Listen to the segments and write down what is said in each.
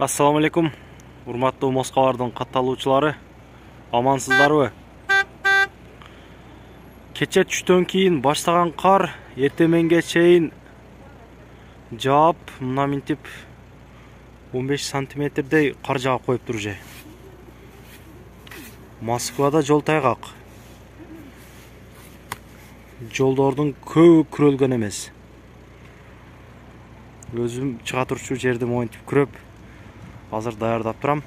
Assalamu алейкум, урматтуу Москвалардын катталуучулары, амансыздарбы? Кече түштөн кийин баштаган кар эртеменге чейин жаап, мына минтип 15 сантиметрдей кар жаап коюп тур же. Москвада жол тайгак. Жолдордун көбү күрөлгөн эмес. Өзүм чыга турчу жерди моинтип күрөп, азыр даярдап турам.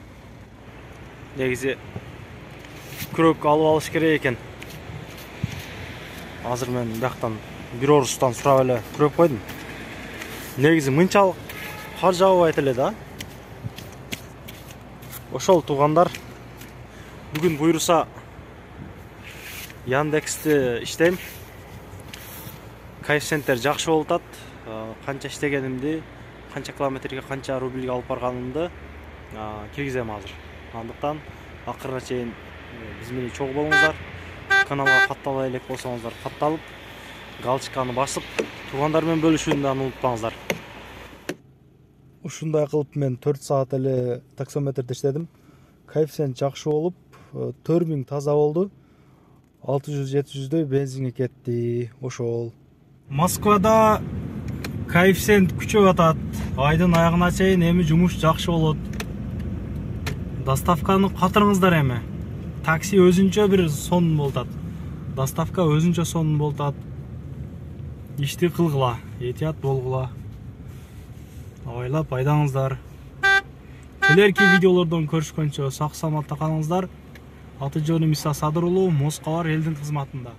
Негизи күрөк алып алыш керек экен. Азыр мен бияктан бир орустан сурап эле күрөп койдум. Негизи мынчалык кар жаабайт эле да. Ошол туугандар, бүгүн буйруса Яндексти иштейм. Коэффициенттер жакшы болуп атат. Канча иштегенимди, канча километрге канча рубльге алып барганымды киргизем азыр. Андыктан акырына чейин биз менен чогуу болуңуздар. Каналга каттала элек болсоңуздар катталып, галочканы басып, туугандар менен бөлүшүүнү унутпаңыздар. Ушундай кылып мен 4 саат эле таксометрде иштедим. Коэффициент жакшы болуп, 4000 таза болду. 600-700дөй бензинге кетти. Ошол. Москвада коэффициент күчөп атат. Айдын аягына чейин эми жумуш жакшы болот. Доставканы катырыңыздар эми. Такси өзүнчө бир сонун болот. Доставка өзүнчө сонун болот. Ишти кылгыла, этият болгула. Ойлап пайдаңыздар. Келерки видеолордон көрүшкөнчө сак саламатта калыңыздар. Аты жөнүм Иса Садыр уулу, Москвалар элдин кызматында.